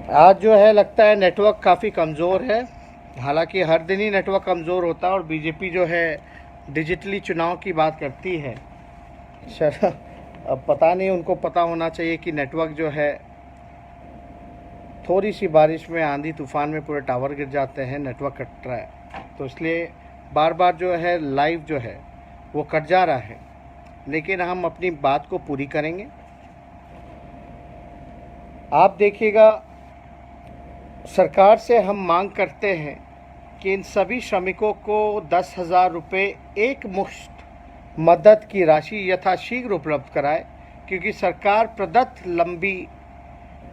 आज जो है लगता है नेटवर्क काफ़ी कमज़ोर है। हालांकि हर दिन ही नेटवर्क कमज़ोर होता है और बीजेपी जो है डिजिटली चुनाव की बात करती है। अब पता नहीं, उनको पता होना चाहिए कि नेटवर्क जो है थोड़ी सी बारिश में, आंधी तूफान में पूरे टावर गिर जाते हैं, नेटवर्क कट रहा है। तो इसलिए बार बार जो है लाइव जो है वो कट जा रहा है, लेकिन हम अपनी बात को पूरी करेंगे। आप देखिएगा, सरकार से हम मांग करते हैं कि इन सभी श्रमिकों को 10,000 रुपये एक मुश्त मदद की राशि यथाशीघ्र उपलब्ध कराए, क्योंकि सरकार प्रदत्त लंबी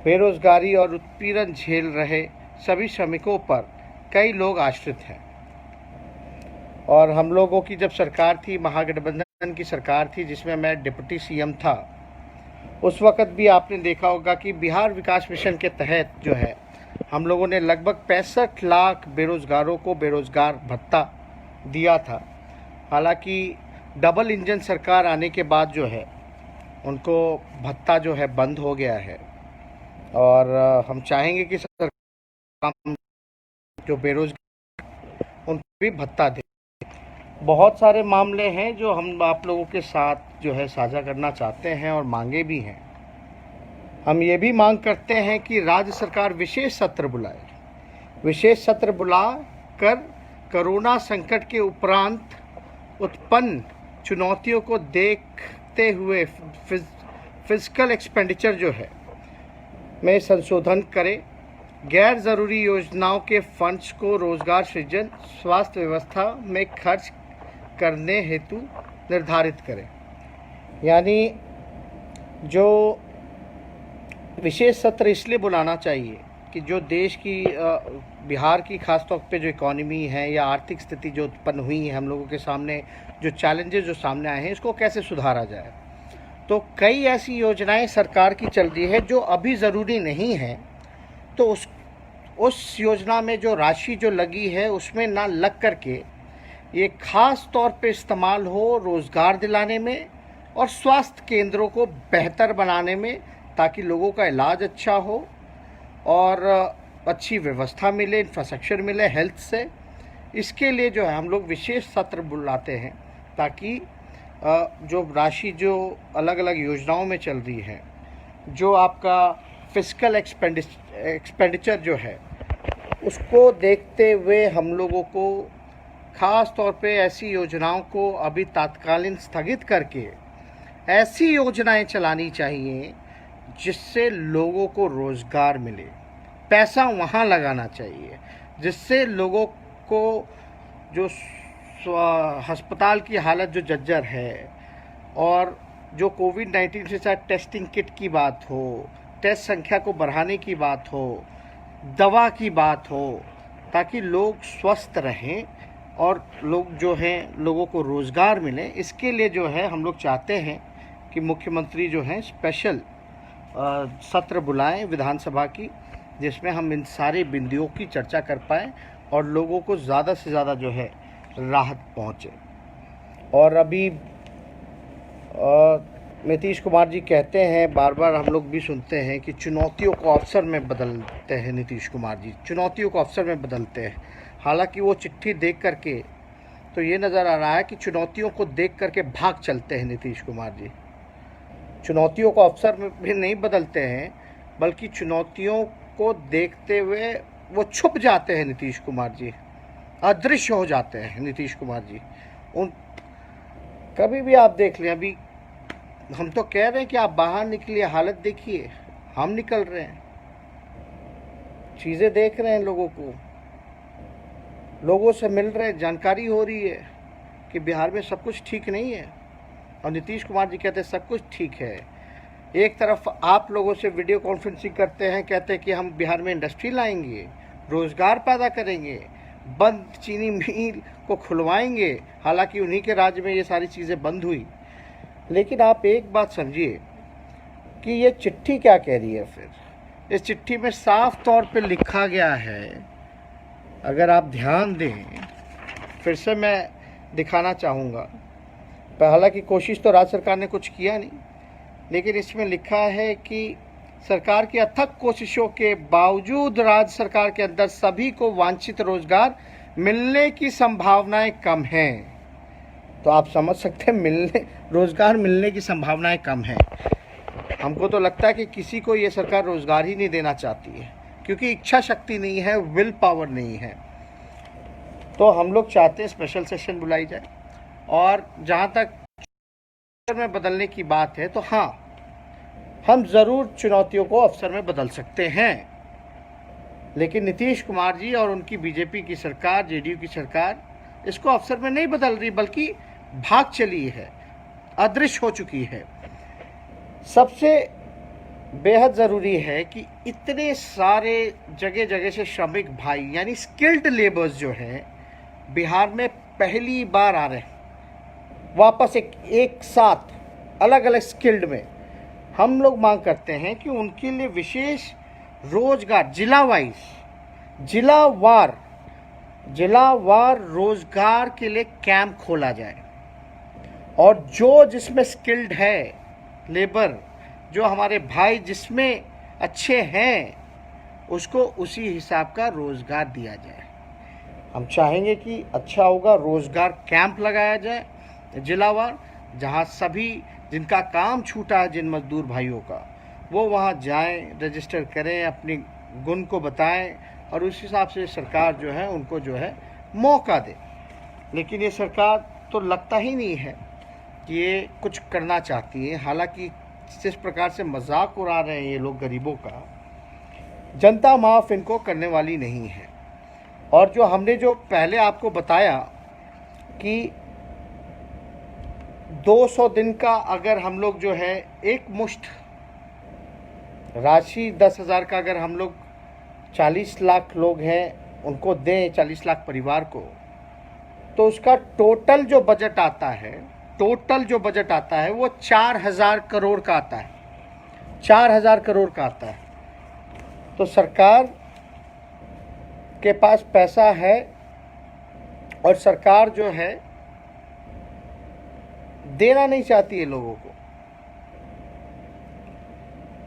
बेरोजगारी और उत्पीड़न झेल रहे सभी श्रमिकों पर कई लोग आश्रित हैं। और हम लोगों की जब सरकार थी, महागठबंधन की सरकार थी जिसमें मैं डिप्टी सीएम था, उस वक़्त भी आपने देखा होगा कि बिहार विकास मिशन के तहत जो है हम लोगों ने लगभग 65 लाख बेरोज़गारों को बेरोज़गार भत्ता दिया था। हालांकि डबल इंजन सरकार आने के बाद जो है उनको भत्ता जो है बंद हो गया है। और हम चाहेंगे कि सरकार जो बेरोज़गार उनको भी भत्ता दे। बहुत सारे मामले हैं जो हम आप लोगों के साथ जो है साझा करना चाहते हैं और मांगे भी हैं। हम ये भी मांग करते हैं कि राज्य सरकार विशेष सत्र बुलाए। विशेष सत्र बुला कर कोरोना संकट के उपरांत उत्पन्न चुनौतियों को देखते हुए फिजिकल एक्सपेंडिचर जो है में संशोधन करे, गैर ज़रूरी योजनाओं के फंड्स को रोजगार सृजन, स्वास्थ्य व्यवस्था में खर्च करने हेतु निर्धारित करें। यानी जो विशेष सत्र इसलिए बुलाना चाहिए कि जो देश की बिहार की खास तौर पे जो इकॉनमी है या आर्थिक स्थिति जो उत्पन्न हुई है, हम लोगों के सामने जो चैलेंजेस जो सामने आए हैं, इसको कैसे सुधारा जाए। तो कई ऐसी योजनाएं सरकार की चल रही है जो अभी ज़रूरी नहीं है, तो उस योजना में जो राशि जो लगी है उसमें ना लग करके ये खास तौर पे इस्तेमाल हो रोज़गार दिलाने में और स्वास्थ्य केंद्रों को बेहतर बनाने में, ताकि लोगों का इलाज अच्छा हो और अच्छी व्यवस्था मिले, इंफ्रास्ट्रक्चर मिले हेल्थ से। इसके लिए जो है हम लोग विशेष सत्र बुलाते हैं, ताकि जो राशि जो अलग अलग योजनाओं में चल रही है, जो आपका फिजिकल एक्सपेंडिचर जो है, उसको देखते हुए हम लोगों को ख़ास तौर पे ऐसी योजनाओं को अभी तात्कालीन स्थगित करके ऐसी योजनाएं चलानी चाहिए जिससे लोगों को रोज़गार मिले। पैसा वहाँ लगाना चाहिए जिससे लोगों को जो अस्पताल की हालत जो जर्जर है, और जो कोविड-19 से चाहे टेस्टिंग किट की बात हो, टेस्ट संख्या को बढ़ाने की बात हो, दवा की बात हो, ताकि लोग स्वस्थ रहें और लोग जो हैं लोगों को रोज़गार मिले। इसके लिए जो है हम लोग चाहते हैं कि मुख्यमंत्री जो हैं स्पेशल सत्र बुलाएं विधानसभा की, जिसमें हम इन सारे बिंदुओं की चर्चा कर पाएँ और लोगों को ज़्यादा से ज़्यादा जो है राहत पहुँचे। और अभी नीतीश कुमार जी कहते हैं, बार बार हम लोग भी सुनते हैं कि चुनौतियों को अवसर में बदलते हैं। नीतीश कुमार जी चुनौतियों को अवसर में बदलते हैं। हालांकि वो चिट्ठी देख करके तो ये नज़र आ रहा है कि चुनौतियों को देख करके भाग चलते हैं नीतीश कुमार जी। चुनौतियों को अवसर में भी नहीं बदलते हैं, बल्कि चुनौतियों को देखते हुए वो छुप जाते हैं नीतीश कुमार जी, अदृश्य हो जाते हैं नीतीश कुमार जी। उन कभी भी आप देख लें, अभी हम तो कह रहे हैं कि आप बाहर निकलिए, हालत देखिए, हम निकल रहे हैं, चीज़ें देख रहे हैं, लोगों से मिल रहे हैं, जानकारी हो रही है कि बिहार में सब कुछ ठीक नहीं है। और नीतीश कुमार जी कहते हैं सब कुछ ठीक है। एक तरफ आप लोगों से वीडियो कॉन्फ्रेंसिंग करते हैं, कहते हैं कि हम बिहार में इंडस्ट्री लाएंगे, रोज़गार पैदा करेंगे, बंद चीनी मिल को खुलवाएंगे। हालांकि उन्हीं के राज्य में ये सारी चीज़ें बंद हुई। लेकिन आप एक बात समझिए कि ये चिट्ठी क्या कह रही है। फिर इस चिट्ठी में साफ तौर पे लिखा गया है, अगर आप ध्यान दें, फिर से मैं दिखाना चाहूँगा। हालांकि कोशिश तो राज्य सरकार ने कुछ किया नहीं, लेकिन इसमें लिखा है कि सरकार की अथक कोशिशों के बावजूद राज्य सरकार के अंदर सभी को वांछित रोजगार मिलने की संभावनाएं कम हैं। तो आप समझ सकते हैं रोजगार मिलने की संभावनाएं कम हैं। हमको तो लगता है कि किसी को ये सरकार रोजगार ही नहीं देना चाहती है, क्योंकि इच्छा शक्ति नहीं है, विल पावर नहीं है। तो हम लोग चाहते हैं स्पेशल सेशन बुलाई जाए। और जहाँ तक में बदलने की बात है, तो हाँ, हम ज़रूर चुनौतियों को अवसर में बदल सकते हैं, लेकिन नीतीश कुमार जी और उनकी बीजेपी की सरकार, जेडीयू की सरकार इसको अवसर में नहीं बदल रही, बल्कि भाग चली है, अदृश्य हो चुकी है। सबसे बेहद ज़रूरी है कि इतने सारे जगह जगह से श्रमिक भाई यानी स्किल्ड लेबर्स जो हैं बिहार में पहली बार आ रहे हैं वापस एक साथ अलग अलग स्किल्ड में। हम लोग मांग करते हैं कि उनके लिए विशेष रोजगार जिलावार रोजगार के लिए कैंप खोला जाए, और जो जिसमें स्किल्ड है लेबर, जो हमारे भाई जिसमें अच्छे हैं, उसको उसी हिसाब का रोजगार दिया जाए। हम चाहेंगे कि अच्छा होगा रोजगार कैंप लगाया जाए जिलावार, जहां सभी जिनका काम छूटा है, जिन मजदूर भाइयों का, वो वहां जाएं, रजिस्टर करें, अपनी गुण को बताएं, और उस हिसाब से सरकार जो है उनको जो है मौका दे। लेकिन ये सरकार तो लगता ही नहीं है कि ये कुछ करना चाहती है। हालांकि जिस प्रकार से मजाक उड़ा रहे हैं ये लोग गरीबों का, जनता माफ इनको करने वाली नहीं है। और जो हमने जो पहले आपको बताया कि 200 दिन का अगर हम लोग जो है एक मुश्त राशि 10,000 का अगर हम लोग 40 लाख लोग हैं उनको दें, 40 लाख परिवार को, तो उसका टोटल जो बजट आता है वो 4,000 करोड़ का आता है। 4,000 करोड़ का आता है। तो सरकार के पास पैसा है, और सरकार जो है देना नहीं चाहती है लोगों को।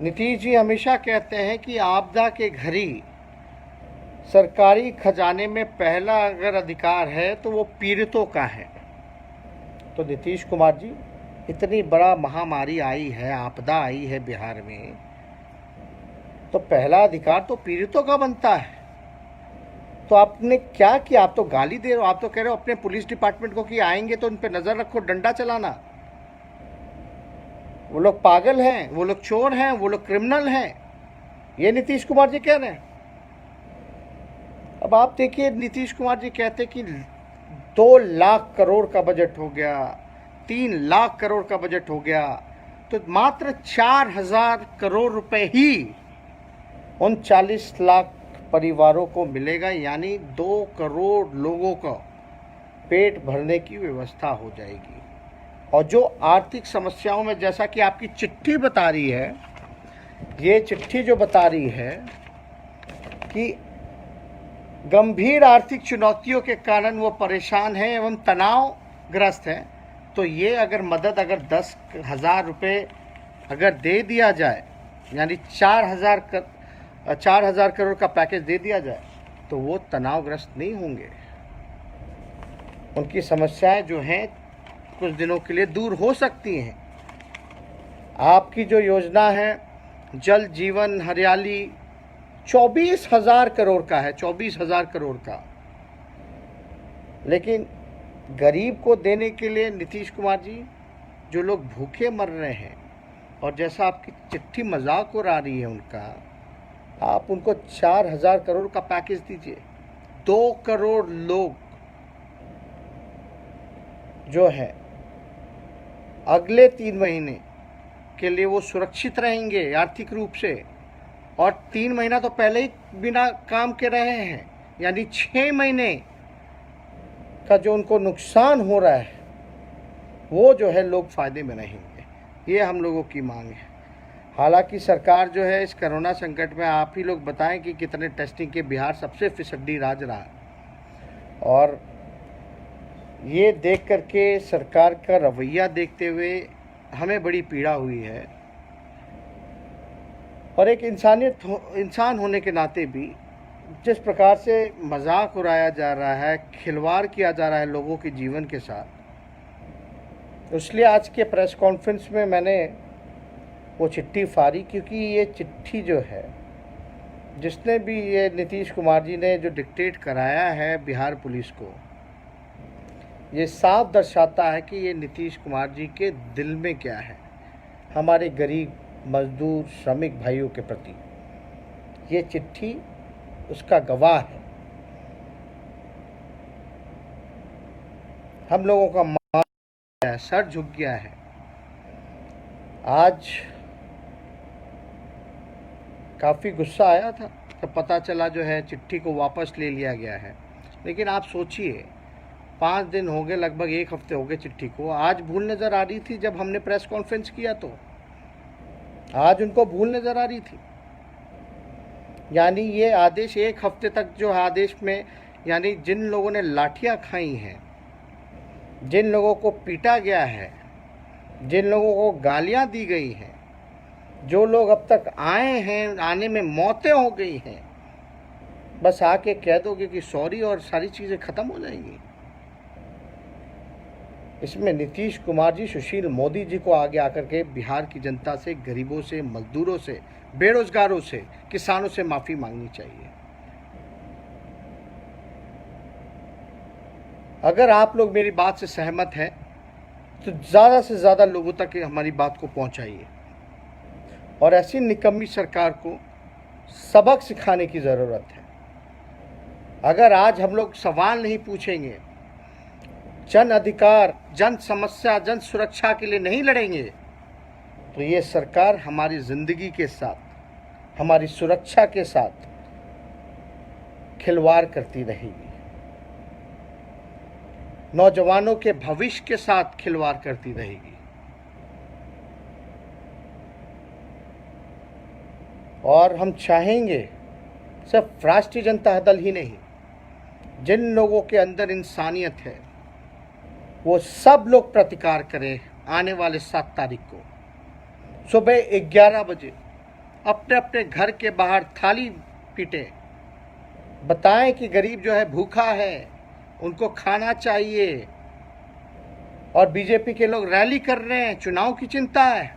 नीतीश जी हमेशा कहते हैं कि आपदा के घड़ी सरकारी खजाने में पहला अगर अधिकार है तो वो पीड़ितों का है। तो नीतीश कुमार जी, इतनी बड़ा महामारी आई है, आपदा आई है बिहार में, तो पहला अधिकार तो पीड़ितों का बनता है। तो आपने क्या किया? आप तो गाली दे रहे हो, आप तो कह रहे हो अपने पुलिस डिपार्टमेंट को कि आएंगे तो उन पर नजर रखो, डंडा चलाना। वो लोग पागल हैं, वो लोग चोर हैं, वो लोग क्रिमिनल हैं, ये नीतीश कुमार जी कह रहे हैं। अब आप देखिए, नीतीश कुमार जी कहते कि 2 लाख करोड़ का बजट हो गया, 3 लाख करोड़ का बजट हो गया, तो मात्र 4,000 करोड़ रुपए ही उन 40 लाख परिवारों को मिलेगा, यानी 2 करोड़ लोगों का पेट भरने की व्यवस्था हो जाएगी। और जो आर्थिक समस्याओं में, जैसा कि आपकी चिट्ठी बता रही है, ये चिट्ठी जो बता रही है कि गंभीर आर्थिक चुनौतियों के कारण वो परेशान हैं एवं तनावग्रस्त हैं, तो ये अगर मदद अगर 10,000 रुपये अगर दे दिया जाए, यानी 4,000 करोड़ का पैकेज दे दिया जाए, तो वो तनावग्रस्त नहीं होंगे। उनकी समस्याएं जो हैं कुछ दिनों के लिए दूर हो सकती हैं। आपकी जो योजना है जल जीवन हरियाली, 24,000 करोड़ का है, 24,000 करोड़ का, लेकिन गरीब को देने के लिए नीतीश कुमार जी, जो लोग भूखे मर रहे हैं, और जैसा आपकी चिट्ठी मजाक उड़ा रही है उनका, आप उनको 4,000 करोड़ का पैकेज दीजिए। 2 करोड़ लोग जो है अगले 3 महीने के लिए वो सुरक्षित रहेंगे आर्थिक रूप से, और 3 महीना तो पहले ही बिना काम के रहे हैं, यानी 6 महीने का जो उनको नुकसान हो रहा है वो जो है लोग फायदे में रहेंगे। ये हम लोगों की मांग है। हालांकि सरकार जो है इस कोरोना संकट में, आप ही लोग बताएं कि कितने टेस्टिंग के बिहार सबसे फिसड्डी राज्य रहा, और ये देख करके सरकार का रवैया देखते हुए हमें बड़ी पीड़ा हुई है। और एक इंसान होने के नाते भी जिस प्रकार से मजाक उड़ाया जा रहा है, खिलवाड़ किया जा रहा है लोगों के जीवन के साथ, इसलिए आज के प्रेस कॉन्फ्रेंस में मैंने वो चिट्ठी फाड़ी, क्योंकि ये चिट्ठी जो है, जिसने भी ये नीतीश कुमार जी ने जो डिक्टेट कराया है बिहार पुलिस को, ये साफ दर्शाता है कि ये नीतीश कुमार जी के दिल में क्या है हमारे गरीब मजदूर श्रमिक भाइयों के प्रति। ये चिट्ठी उसका गवाह है। हम लोगों का मान है, सर झुक गया है। आज काफ़ी गुस्सा आया था जब पता चला जो है चिट्ठी को वापस ले लिया गया है। लेकिन आप सोचिए, 5 दिन हो गए, लगभग 1 हफ्ते हो गए चिट्ठी को। आज भूल नज़र आ रही थी जब हमने प्रेस कॉन्फ्रेंस किया, तो आज उनको भूल नज़र आ रही थी। यानी ये आदेश 1 हफ्ते तक जो आदेश में, यानी जिन लोगों ने लाठियाँ खाई हैं, जिन लोगों को पीटा गया है, जिन लोगों को गालियाँ दी गई हैं, जो लोग अब तक आए हैं, आने में मौतें हो गई हैं, बस आके कह दोगे कि सॉरी और सारी चीज़ें ख़त्म हो जाएंगी। इसमें नीतीश कुमार जी, सुशील मोदी जी को आगे आकर के बिहार की जनता से, गरीबों से, मजदूरों से, बेरोजगारों से, किसानों से माफ़ी मांगनी चाहिए। अगर आप लोग मेरी बात से सहमत हैं तो ज़्यादा से ज़्यादा लोगों तक हमारी बात को पहुंचाइए और ऐसी निकम्मी सरकार को सबक सिखाने की ज़रूरत है। अगर आज हम लोग सवाल नहीं पूछेंगे, जन अधिकार, जन समस्या, जन सुरक्षा के लिए नहीं लड़ेंगे, तो ये सरकार हमारी ज़िंदगी के साथ, हमारी सुरक्षा के साथ खिलवाड़ करती रहेगी, नौजवानों के भविष्य के साथ खिलवाड़ करती रहेगी। और हम चाहेंगे सिर्फ राष्ट्रीय जनता दल ही नहीं, जिन लोगों के अंदर इंसानियत है वो सब लोग प्रतिकार करें। आने वाले 7 तारीख को सुबह 11 बजे अपने अपने घर के बाहर थाली पीटें, बताएं कि गरीब जो है भूखा है, उनको खाना चाहिए। और बीजेपी के लोग रैली कर रहे हैं, चुनाव की चिंता है,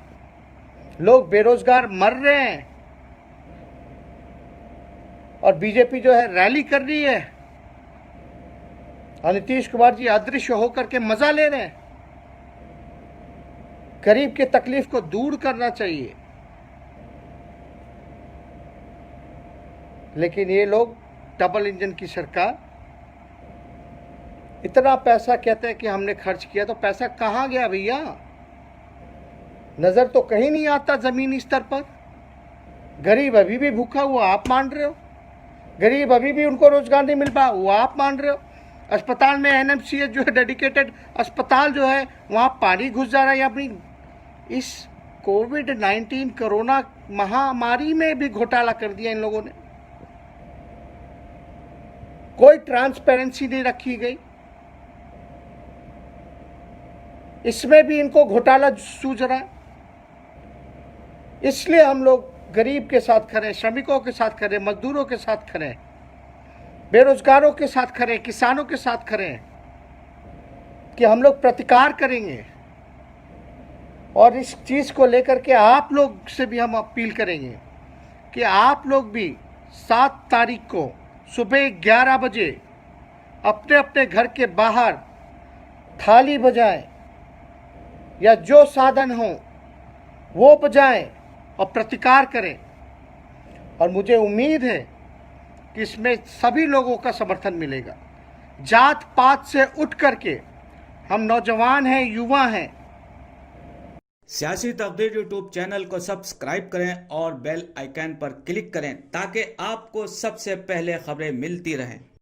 लोग बेरोजगार मर रहे हैं और बीजेपी जो है रैली कर रही है और नीतीश कुमार जी अदृश्य होकर के मजा ले रहे हैं। गरीब के तकलीफ को दूर करना चाहिए, लेकिन ये लोग डबल इंजन की सरकार, इतना पैसा कहते हैं कि हमने खर्च किया, तो पैसा कहाँ गया भैया? नजर तो कहीं नहीं आता जमीनी स्तर पर। गरीब अभी भी भूखा हुआ आप मान रहे हो, गरीब अभी भी उनको रोजगार नहीं मिल पाया वो आप मान रहे हो। अस्पताल में एनएमसीएच जो है, डेडिकेटेड अस्पताल जो है, वहाँ पानी घुस जा रहा है। अपनी इस कोविड-19 कोरोना महामारी में भी घोटाला कर दिया इन लोगों ने, कोई ट्रांसपेरेंसी नहीं रखी गई, इसमें भी इनको घोटाला सूझ रहा है। इसलिए हम लोग गरीब के साथ खड़े, श्रमिकों के साथ खड़े, मजदूरों के साथ खड़े, बेरोजगारों के साथ खड़े, किसानों के साथ खड़े कि हम लोग प्रतिकार करेंगे। और इस चीज़ को लेकर के आप लोग से भी हम अपील करेंगे कि आप लोग भी 7 तारीख को सुबह 11 बजे अपने अपने घर के बाहर थाली बजाएं या जो साधन हो वो बजाएं और प्रतिकार करें। और मुझे उम्मीद है कि इसमें सभी लोगों का समर्थन मिलेगा। जात पात से उठ करके हम नौजवान हैं, युवा हैं। सियासी तकदीर यूट्यूब चैनल को सब्सक्राइब करें और बेल आइकन पर क्लिक करें ताकि आपको सबसे पहले खबरें मिलती रहें।